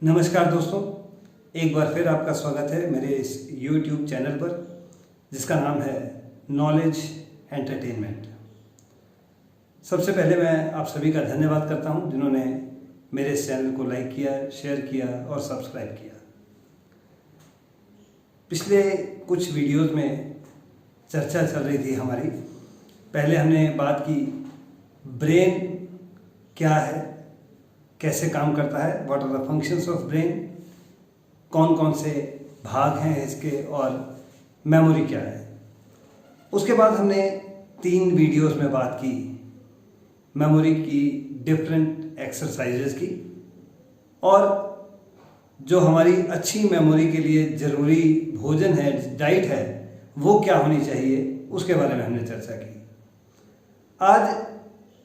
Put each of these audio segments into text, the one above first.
नमस्कार दोस्तों, एक बार फिर आपका स्वागत है मेरे इस YouTube चैनल पर जिसका नाम है नॉलेज एंटरटेनमेंट। सबसे पहले मैं आप सभी का धन्यवाद करता हूं जिन्होंने मेरे इस चैनल को लाइक किया, शेयर किया और सब्सक्राइब किया। पिछले कुछ वीडियोस में चर्चा चल रही थी हमारी। पहले हमने बात की ब्रेन क्या है, कैसे काम करता है, what are the functions of brain, कौन कौन से भाग हैं इसके और मेमोरी क्या है। उसके बाद हमने 3 वीडियोस में बात की मेमोरी की डिफरेंट एक्सरसाइजेस की और जो हमारी अच्छी मेमोरी के लिए ज़रूरी भोजन है, डाइट है, वो क्या होनी चाहिए, उसके बारे में हमने चर्चा की। आज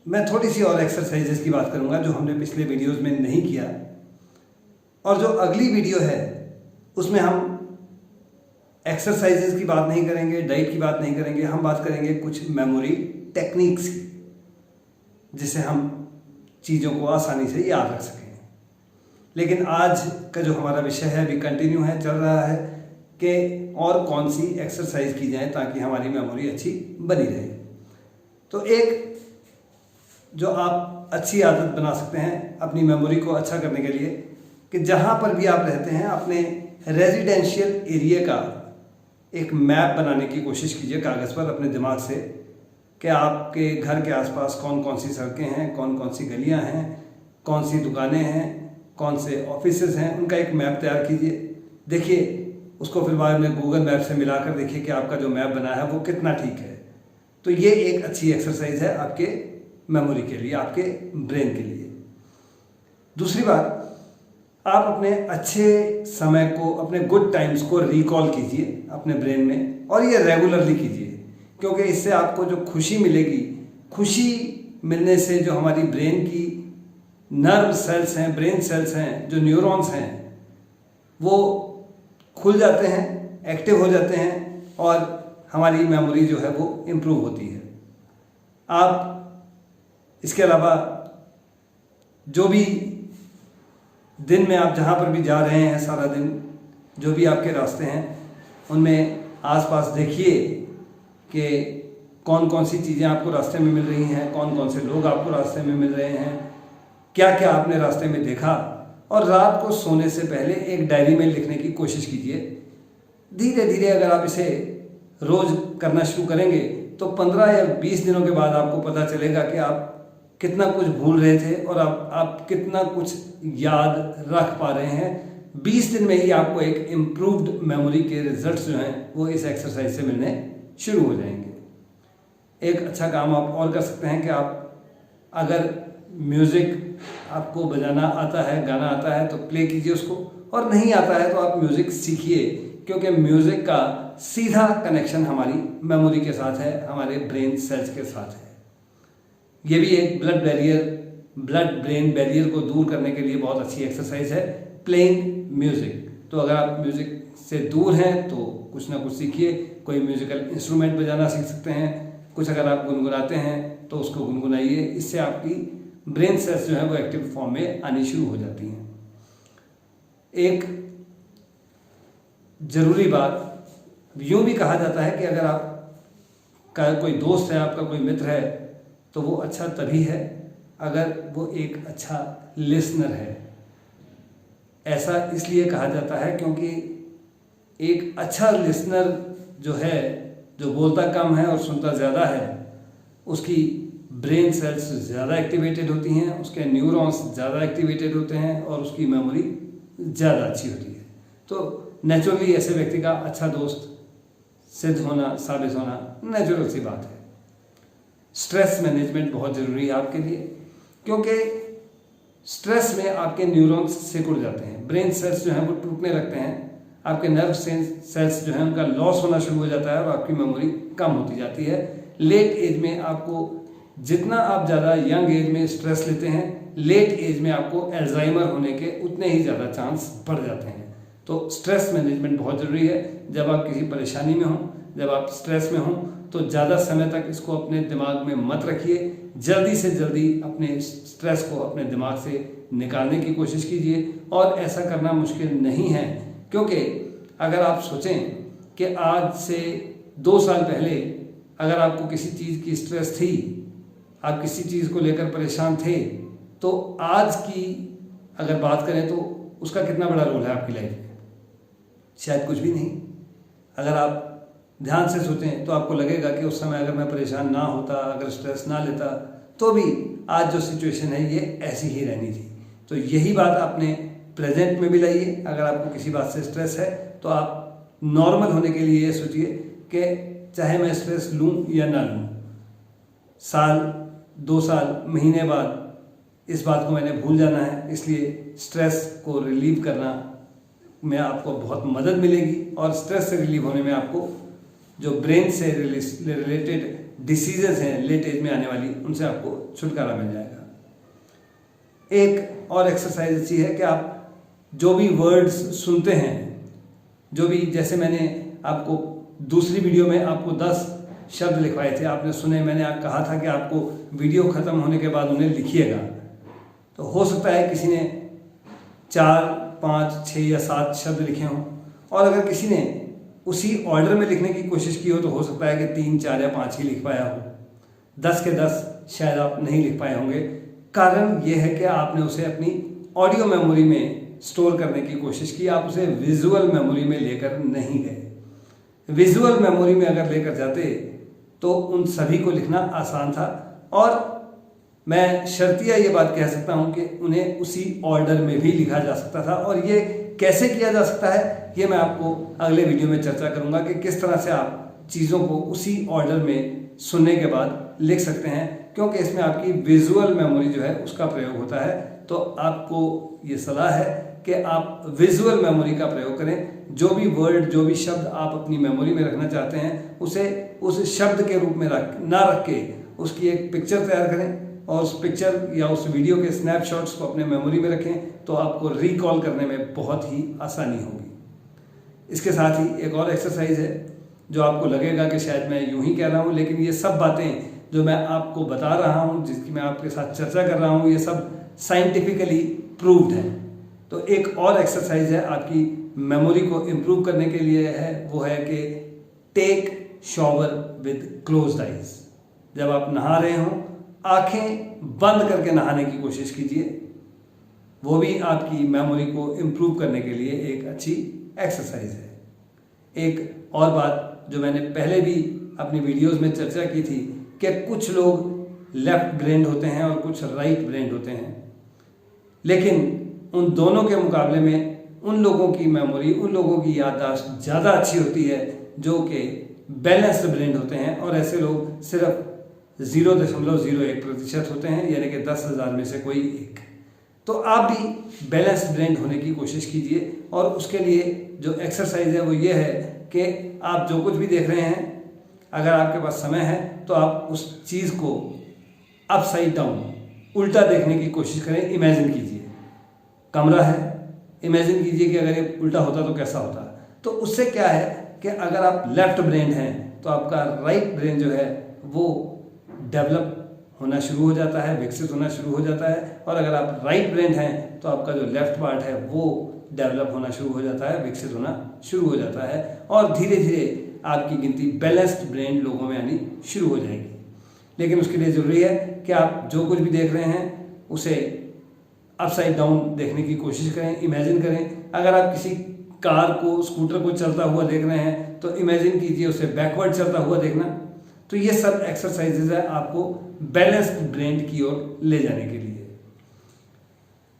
मैं थोड़ी सी और एक्सरसाइजेस की बात करूंगा जो हमने पिछले वीडियोस में नहीं किया, और जो अगली वीडियो है उसमें हम एक्सरसाइजेस की बात नहीं करेंगे, डाइट की बात नहीं करेंगे, हम बात करेंगे कुछ मेमोरी टेक्निक्स की जिससे हम चीज़ों को आसानी से याद रख सकें। लेकिन आज का जो हमारा विषय है अभी कंटिन्यू है, चल रहा है कि और कौन सी एक्सरसाइज की जाए ताकि हमारी मेमोरी अच्छी बनी रहे। तो एक जो आप अच्छी आदत बना सकते हैं अपनी मेमोरी को अच्छा करने के लिए कि जहाँ पर भी आप रहते हैं अपने रेजिडेंशियल एरिया का एक मैप बनाने की कोशिश कीजिए कागज़ पर अपने दिमाग से कि आपके घर के आसपास कौन कौन सी सड़कें हैं, कौन कौन सी गलियाँ हैं, कौन सी दुकानें हैं, कौन से ऑफिसेज हैं, उनका एक मैप तैयार कीजिए। देखिए उसको फिर बाद में गूगल मैप से मिलाकर देखिए कि आपका जो मैप बना है वो कितना ठीक है। तो ये एक अच्छी एक्सरसाइज है आपके मेमोरी के लिए, आपके ब्रेन के लिए। दूसरी बात, आप अपने अच्छे समय को, अपने गुड टाइम्स को रिकॉल कीजिए अपने ब्रेन में, और ये रेगुलरली कीजिए क्योंकि इससे आपको जो खुशी मिलेगी, खुशी मिलने से जो हमारी ब्रेन की नर्व सेल्स हैं, ब्रेन सेल्स हैं, जो न्यूरॉन्स हैं, वो खुल जाते हैं, एक्टिव हो जाते हैं और हमारी मेमोरी जो है वो इम्प्रूव होती है। आप इसके अलावा जो भी दिन में आप जहाँ पर भी जा रहे हैं, सारा दिन जो भी आपके रास्ते हैं उनमें आसपास देखिए कि कौन कौन सी चीज़ें आपको रास्ते में मिल रही हैं, कौन कौन से लोग आपको रास्ते में मिल रहे हैं, क्या क्या आपने रास्ते में देखा। और रात को सोने से पहले एक डायरी में लिखने की कोशिश कीजिए। धीरे धीरे अगर आप इसे रोज़ करना शुरू करेंगे तो 15 या 20 दिनों के बाद आपको पता चलेगा कि आप कितना कुछ भूल रहे थे और आप कितना कुछ याद रख पा रहे हैं। 20 दिन में ही आपको एक इम्प्रूव्ड मेमोरी के रिजल्ट्स जो हैं वो इस एक्सरसाइज से मिलने शुरू हो जाएंगे। एक अच्छा काम आप और कर सकते हैं कि आप अगर म्यूज़िक आपको बजाना आता है, गाना आता है तो प्ले कीजिए उसको, और नहीं आता है तो आप म्यूज़िक सीखिए क्योंकि म्यूज़िक का सीधा कनेक्शन हमारी मेमोरी के साथ है, हमारे ब्रेन सेल्स के साथ है। ये भी एक ब्लड ब्रेन बैरियर को दूर करने के लिए बहुत अच्छी एक्सरसाइज है, प्लेइंग म्यूज़िक। तो अगर आप म्यूज़िक से दूर हैं तो कुछ ना कुछ सीखिए, कोई म्यूज़िकल इंस्ट्रूमेंट बजाना सीख सकते हैं, कुछ अगर आप गुनगुनाते हैं तो उसको गुनगुनाइए। इससे आपकी ब्रेन सेल्स जो है वो एक्टिव फॉर्म में आनी शुरू हो जाती हैं। एक ज़रूरी बात, यूँ भी कहा जाता है कि अगर आपका कोई दोस्त है, आपका कोई मित्र है, तो वो अच्छा तभी है अगर वो एक अच्छा लिसनर है। ऐसा इसलिए कहा जाता है क्योंकि एक अच्छा लिसनर जो है, जो बोलता कम है और सुनता ज़्यादा है, उसकी ब्रेन सेल्स ज़्यादा एक्टिवेटेड होती हैं, उसके न्यूरॉन्स ज़्यादा एक्टिवेटेड होते हैं और उसकी मेमोरी ज़्यादा अच्छी होती है। तो नेचुरली ऐसे व्यक्ति का अच्छा दोस्त सिद्ध होना, साबित होना नेचुरल सी बात है। स्ट्रेस मैनेजमेंट बहुत ज़रूरी है आपके लिए क्योंकि स्ट्रेस में आपके न्यूरॉन्स सिकुड़ जाते हैं, ब्रेन सेल्स जो हैं वो टूटने लगते हैं, आपके नर्व सेल्स जो हैं उनका लॉस होना शुरू हो जाता है और आपकी मेमोरी कम होती जाती है। लेट एज में आपको, जितना आप ज़्यादा यंग एज में स्ट्रेस लेते हैं, लेट एज में आपको अल्जाइमर होने के उतने ही ज़्यादा चांस बढ़ जाते हैं। तो स्ट्रेस मैनेजमेंट बहुत ज़रूरी है। जब आप किसी परेशानी में हों, जब आप स्ट्रेस में हों तो ज़्यादा समय तक इसको अपने दिमाग में मत रखिए। जल्दी से जल्दी अपने स्ट्रेस को अपने दिमाग से निकालने की कोशिश कीजिए। और ऐसा करना मुश्किल नहीं है, क्योंकि अगर आप सोचें कि आज से 2 साल पहले अगर आपको किसी चीज़ की स्ट्रेस थी, आप किसी चीज़ को लेकर परेशान थे, तो आज की अगर बात करें तो उसका कितना बड़ा रोल है आपकी लाइफ में? शायद कुछ भी नहीं। अगर आप ध्यान से सोचें तो आपको लगेगा कि उस समय अगर मैं परेशान ना होता, अगर स्ट्रेस ना लेता, तो भी आज जो सिचुएशन है ये ऐसी ही रहनी थी। तो यही बात आपने प्रेजेंट में भी लाइए। अगर आपको किसी बात से स्ट्रेस है तो आप नॉर्मल होने के लिए ये सोचिए कि चाहे मैं स्ट्रेस लूँ या ना लूँ, साल 2 साल महीने बाद इस बात को मैंने भूल जाना है। इसलिए स्ट्रेस को रिलीव करना में आपको बहुत मदद मिलेगी, और स्ट्रेस से रिलीव होने में आपको जो ब्रेन से रिलेटेड डिसीजेस हैं लेट एज में आने वाली, उनसे आपको छुटकारा मिल जाएगा। एक और एक्सरसाइज अच्छी है कि आप जो भी वर्ड्स सुनते हैं, जो भी, जैसे मैंने आपको दूसरी वीडियो में आपको 10 शब्द लिखवाए थे, आपने सुने, मैंने कहा था कि आपको वीडियो ख़त्म होने के बाद उन्हें लिखिएगा। तो हो सकता है किसी ने 4, 5, 6 या 7 शब्द लिखे हों, और अगर किसी ने उसी ऑर्डर में लिखने की कोशिश की हो तो हो सकता है कि 3, 4 या 5 ही लिख पाया हो। 10 के 10 शायद आप नहीं लिख पाए होंगे। कारण ये है कि आपने उसे अपनी ऑडियो मेमोरी में स्टोर करने की कोशिश की, आप उसे विजुअल मेमोरी में लेकर नहीं गए। विजुअल मेमोरी में अगर लेकर जाते तो उन सभी को लिखना आसान था, और मैं शर्तिया ये बात कह सकता हूँ कि उन्हें उसी ऑर्डर में भी लिखा जा सकता था। और ये कैसे किया जा सकता है, ये मैं आपको अगले वीडियो में चर्चा करूँगा कि किस तरह से आप चीज़ों को उसी ऑर्डर में सुनने के बाद लिख सकते हैं, क्योंकि इसमें आपकी विजुअल मेमोरी जो है उसका प्रयोग होता है। तो आपको ये सलाह है कि आप विजुअल मेमोरी का प्रयोग करें। जो भी वर्ड, जो भी शब्द आप अपनी मेमोरी में रखना चाहते हैं, उसे उस शब्द के रूप में ना रख के उसकी एक पिक्चर तैयार करें, और उस पिक्चर या उस वीडियो के स्नैपशॉट्स को अपने मेमोरी में रखें, तो आपको रिकॉल करने में बहुत ही आसानी होगी। इसके साथ ही एक और एक्सरसाइज है जो आपको लगेगा कि शायद मैं यूं ही कह रहा हूं, लेकिन ये सब बातें जो मैं आपको बता रहा हूं, जिसकी मैं आपके साथ चर्चा कर रहा हूं, ये सब साइंटिफिकली प्रूव्ड है। तो एक और एक्सरसाइज है आपकी मेमोरी को इम्प्रूव करने के लिए है, वो है कि take shower with closed eyes. जब आप नहा रहे हों, आंखें बंद करके नहाने की कोशिश कीजिए। वो भी आपकी मेमोरी को इम्प्रूव करने के लिए एक अच्छी एक्सरसाइज है। एक और बात जो मैंने पहले भी अपनी वीडियोस में चर्चा की थी कि कुछ लोग लेफ्ट ब्रेन्ड होते हैं और कुछ राइट ब्रेन्ड होते हैं, लेकिन उन दोनों के मुकाबले में उन लोगों की मेमोरी, उन लोगों की याददाश्त ज़्यादा अच्छी होती है जो कि बैलेंस्ड ब्रेन्ड होते हैं। और ऐसे लोग सिर्फ 0.01% होते हैं, यानी कि 10,000 में से कोई एक। तो आप भी बैलेंस्ड ब्रेन्ड होने की कोशिश कीजिए, और उसके लिए जो एक्सरसाइज है वो ये है कि आप जो कुछ भी देख रहे हैं, अगर आपके पास समय है तो आप उस चीज़ को अपसाइड डाउन, उल्टा देखने की कोशिश करें। इमेजिन कीजिए कमरा है, इमेजिन कीजिए कि अगर ये उल्टा होता तो कैसा होता। तो उससे क्या है कि अगर आप लेफ्ट ब्रेन हैं तो आपका राइट ब्रेन जो है वो डेवलप होना शुरू हो जाता है, विकसित होना शुरू हो जाता है। और अगर आप राइट ब्रेन हैं तो आपका जो लेफ्ट पार्ट है वो डेवलप होना शुरू हो जाता है, विकसित होना शुरू हो जाता है, और धीरे धीरे आपकी गिनती बैलेंस्ड ब्रेन लोगों में आनी शुरू हो जाएगी। लेकिन उसके लिए ज़रूरी है कि आप जो कुछ भी देख रहे हैं उसे अपसाइड डाउन देखने की कोशिश करें, इमेजिन करें। अगर आप किसी कार को, स्कूटर को चलता हुआ देख रहे हैं तो इमेजिन कीजिए उसे बैकवर्ड चलता हुआ देखना। तो ये सब एक्सरसाइजेज है आपको बैलेंस्ड ब्रेन की ओर ले जाने के लिए।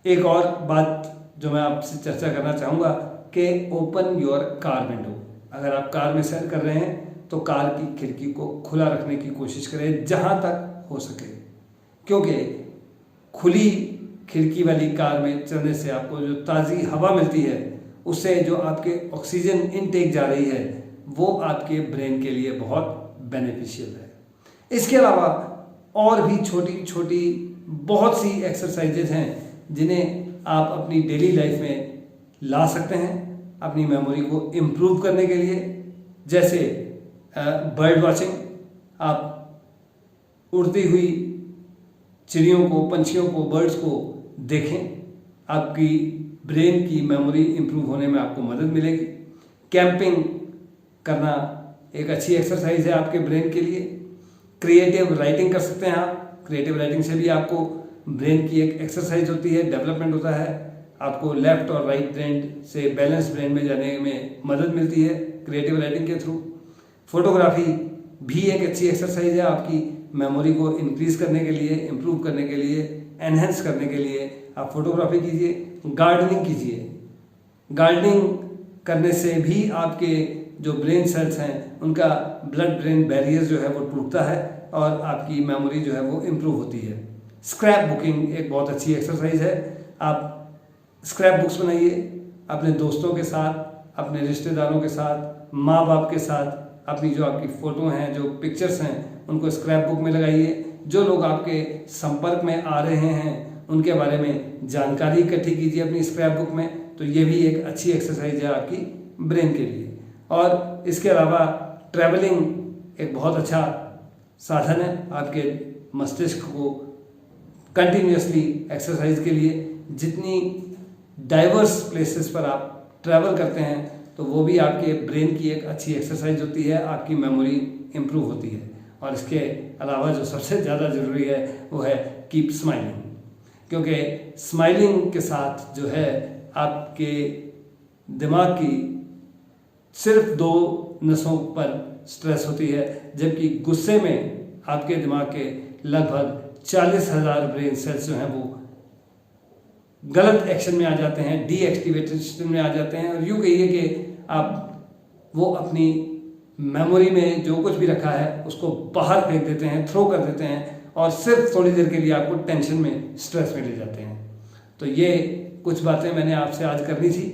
एक और बात जो मैं आपसे चर्चा करना चाहूँगा कि ओपन योर कार विंडो। अगर आप कार में सैर कर रहे हैं तो कार की खिड़की को खुला रखने की कोशिश करें जहाँ तक हो सके, क्योंकि खुली खिड़की वाली कार में चलने से आपको जो ताज़ी हवा मिलती है उससे जो आपके ऑक्सीजन इनटेक जा रही है वो आपके ब्रेन के लिए बहुत बेनिफिशियल है। इसके अलावा और भी छोटी छोटी बहुत सी एक्सरसाइजेज हैं जिन्हें आप अपनी डेली लाइफ में ला सकते हैं अपनी मेमोरी को इम्प्रूव करने के लिए। जैसे बर्ड वॉचिंग, आप उड़ती हुई चिड़ियों को, पंछियों को, बर्ड्स को देखें। आपकी ब्रेन की मेमोरी इम्प्रूव होने में आपको मदद मिलेगी। कैंपिंग करना एक अच्छी एक्सरसाइज है आपके ब्रेन के लिए। क्रिएटिव राइटिंग कर सकते हैं आप। क्रिएटिव राइटिंग से भी आपको ब्रेन की एक एक्सरसाइज होती है, डेवलपमेंट होता है। आपको लेफ्ट और राइट ब्रेन से बैलेंस ब्रेन में जाने में मदद मिलती है क्रिएटिव राइटिंग के थ्रू। फोटोग्राफी भी एक अच्छी एक्सरसाइज है आपकी मेमोरी को इंक्रीज करने के लिए, इम्प्रूव करने के लिए, एनहेंस करने के लिए आप फोटोग्राफी कीजिए। गार्डनिंग कीजिए। गार्डनिंग करने से भी आपके जो ब्रेन सेल्स हैं उनका ब्लड ब्रेन बैरियर जो है वो टूटता है और आपकी मेमोरी जो है वो इम्प्रूव होती है। स्क्रैप बुकिंग एक बहुत अच्छी एक्सरसाइज है। आप स्क्रैप बुक्स बनाइए अपने दोस्तों के साथ, अपने रिश्तेदारों के साथ, माँ बाप के साथ। अपनी जो आपकी फ़ोटो हैं, जो पिक्चर्स हैं, उनको स्क्रैप बुक में लगाइए। जो लोग आपके संपर्क में आ रहे हैं उनके बारे में जानकारी इकट्ठी कीजिए अपनी स्क्रैप बुक में। तो ये भी एक अच्छी एक्सरसाइज है आपकी ब्रेन के लिए। और इसके अलावा ट्रैवलिंग एक बहुत अच्छा साधन है आपके मस्तिष्क को कंटिन्यूसली एक्सरसाइज के लिए। जितनी डाइवर्स प्लेसेस पर आप ट्रैवल करते हैं तो वो भी आपके ब्रेन की एक अच्छी एक्सरसाइज होती है, आपकी मेमोरी इम्प्रूव होती है। और इसके अलावा जो सबसे ज़्यादा ज़रूरी है वो है कीप स्माइलिंग, क्योंकि स्माइलिंग के साथ जो है आपके दिमाग की सिर्फ 2 नसों पर स्ट्रेस होती है, जबकि गुस्से में आपके दिमाग के लगभग 40,000 ब्रेन सेल्स जो हैं वो गलत एक्शन में आ जाते हैं, डीएक्टिवेशन में आ जाते हैं। और यूँ कहिए कि आप वो अपनी मेमोरी में जो कुछ भी रखा है उसको बाहर फेंक देते हैं, थ्रो कर देते हैं और सिर्फ थोड़ी देर के लिए आपको टेंशन में, स्ट्रेस में ले जाते हैं। तो ये कुछ बातें मैंने आपसे आज करनी थी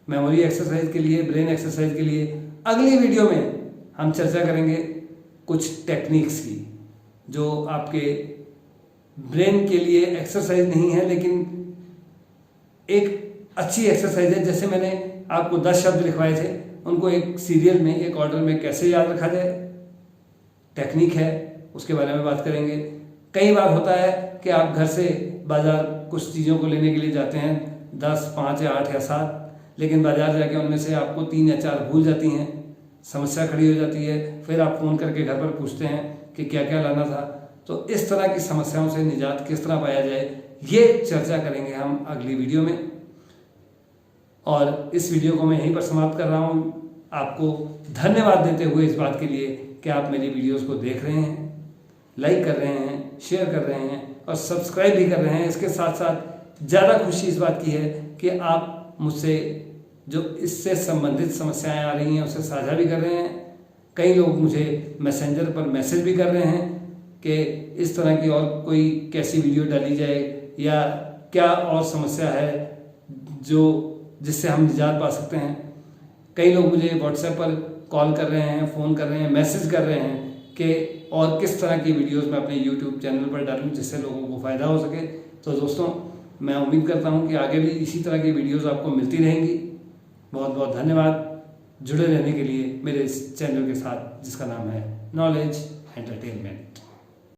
मेमोरी एक्सरसाइज के लिए, ब्रेन एक्सरसाइज के लिए। अगली वीडियो में हम चर्चा करेंगे कुछ टेक्निक्स की जो आपके ब्रेन के लिए एक्सरसाइज नहीं है लेकिन एक अच्छी एक्सरसाइज है। जैसे मैंने आपको 10 शब्द लिखवाए थे, उनको एक सीरियल में, एक ऑर्डर में कैसे याद रखा जाए, टेक्निक है, उसके बारे में बात करेंगे। कई बार होता है कि आप घर से बाजार कुछ चीज़ों को लेने के लिए जाते हैं, 10, 5 या 8 या 7, लेकिन बाजार जाके उनमें से आपको 3 या 4 भूल जाती हैं, समस्या खड़ी हो जाती है। फिर आप फ़ोन करके घर पर पूछते हैं कि क्या क्या लाना था। तो इस तरह की समस्याओं से निजात किस तरह पाया जाए, ये चर्चा करेंगे हम अगली वीडियो में। और इस वीडियो को मैं यहीं पर समाप्त कर रहा हूँ, आपको धन्यवाद देते हुए इस बात के लिए कि आप मेरी वीडियोस को देख रहे हैं, लाइक कर रहे हैं, शेयर कर रहे हैं और सब्सक्राइब भी कर रहे हैं। इसके साथ साथ ज़्यादा खुशी इस बात की है कि आप मुझसे जो इससे संबंधित समस्याएं आ रही हैं उसे साझा भी कर रहे हैं। कई लोग मुझे मैसेंजर पर मैसेज भी कर रहे हैं कि इस तरह की और कोई कैसी वीडियो डाली जाए या क्या और समस्या है जो जिससे हम निजात पा सकते हैं। कई लोग मुझे व्हाट्सएप पर कॉल कर रहे हैं, फ़ोन कर रहे हैं, मैसेज कर रहे हैं कि और किस तरह की वीडियोस मैं अपने यूट्यूब चैनल पर डालूं जिससे लोगों को फ़ायदा हो सके। तो दोस्तों, मैं उम्मीद करता हूं कि आगे भी इसी तरह की वीडियोस आपको मिलती रहेंगी। बहुत बहुत धन्यवाद जुड़े रहने के लिए मेरे इस चैनल के साथ जिसका नाम है नॉलेज एंटरटेनमेंट।